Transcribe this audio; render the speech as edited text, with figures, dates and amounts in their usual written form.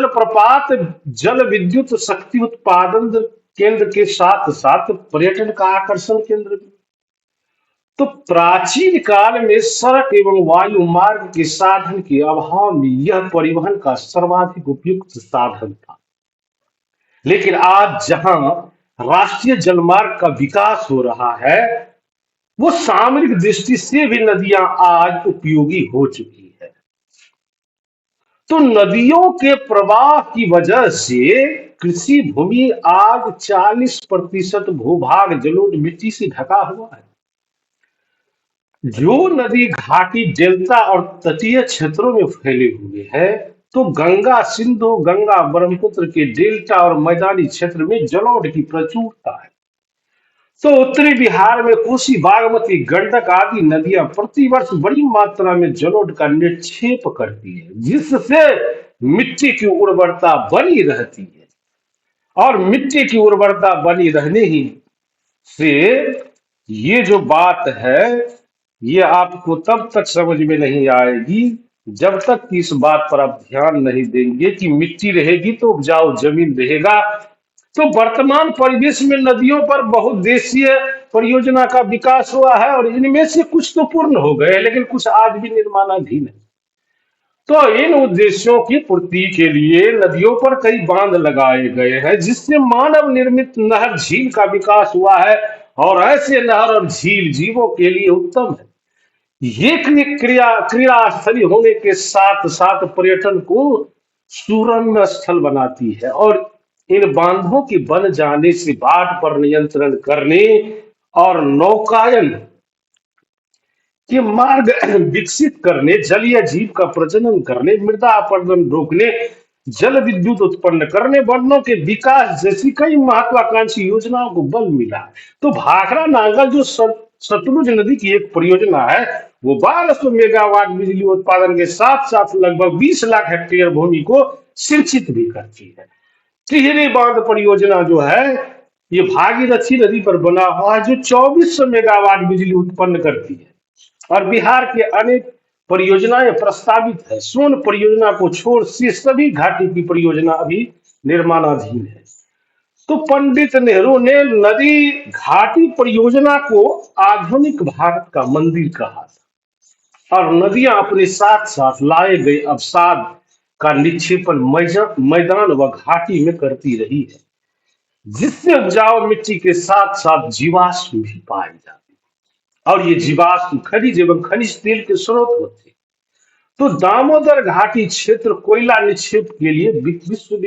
जलप्रपात जल विद्युत शक्ति उत्पादन केंद्र के साथ साथ पर्यटन का आकर्षण केंद्र भी। तो प्राचीन काल में सड़क एवं वायु मार्ग के साधन के अभाव में यह परिवहन का सर्वाधिक उपयुक्त साधन था। लेकिन आज जहां राष्ट्रीय जलमार्ग का विकास हो रहा है, वो सामरिक दृष्टि से भी नदियां आज उपयोगी हो चुकी है। तो नदियों के प्रवाह की वजह से कृषि भूमि आज 40% भूभाग जलोढ़ मिट्टी से ढका हुआ है। जो नदी घाटी डेल्टा और तटीय क्षेत्रों में फैले हुए हैं, तो गंगा सिंधु गंगा ब्रह्मपुत्र के डेल्टा और मैदानी क्षेत्र में जलोढ़ की प्रचुरता है। तो उत्तरी बिहार में कोसी बागमती गंडक आदि नदियां प्रतिवर्ष बड़ी मात्रा में जलोढ़ का निक्षेप करती है, जिससे मिट्टी की उर्वरता बनी रहती है। और मिट्टी की उर्वरता बनी रहने ही से ये जो बात है, ये आपको तब तक समझ में नहीं आएगी जब तक कि इस बात पर आप ध्यान नहीं देंगे कि मिट्टी रहेगी तो उपजाऊ जमीन रहेगा। तो वर्तमान परिवेश में नदियों पर बहुउद्देशीय परियोजना का विकास हुआ है और इनमें से कुछ तो पूर्ण हो गए, लेकिन कुछ आज भी निर्माणाधीन है। तो इन उद्देश्यों की पूर्ति के लिए नदियों पर कई बांध लगाए गए हैं, जिससे मानव निर्मित नहर झील का विकास हुआ है। और ऐसे नहर और झील जीवों के लिए उत्तम है। ये क्रीड़ा स्थली होने के साथ साथ पर्यटन को सुरम्य स्थल बनाती है। और इन बांधों के बन जाने से बाढ़ पर नियंत्रण करने और नौकायन के मार्ग विकसित करने, जलीय जीव का प्रजनन करने, मृदा अपरदन रोकने, जल विद्युत उत्पन्न करने, वनों के विकास जैसी कई महत्वाकांक्षी योजनाओं को बल मिला। तो भाखड़ा नांगल जो सतलुज नदी की एक परियोजना है, वो 1200 मेगावाट बिजली उत्पादन के साथ साथ लगभग 20 लाख हेक्टेयर भूमि को सिंचित भी करती है। टिहरी बांध परियोजना जो है, ये भागीरथी नदी पर बना हुआ है, जो 2400 मेगावाट बिजली उत्पन्न करती है। और बिहार के अनेक परियोजनाएं प्रस्तावित है। सोन परियोजना को छोड़ से सभी घाटी की परियोजना अभी निर्माणाधीन है। तो पंडित नेहरू ने नदी घाटी परियोजना को आधुनिक भारत का मंदिर कहा था। और नदियां अपने साथ साथ लाए गए अवसाद का निक्षेपण मैदान व घाटी में करती रही है, जिससे उपजाऊ मिट्टी के साथ साथ जीवाश्म भी पाए जाते। और ये जीवाश्म खनिज एवं खनिज तेल के स्रोत होते। तो दामोदर घाटी क्षेत्र कोयला निक्षेप के लिए विश्व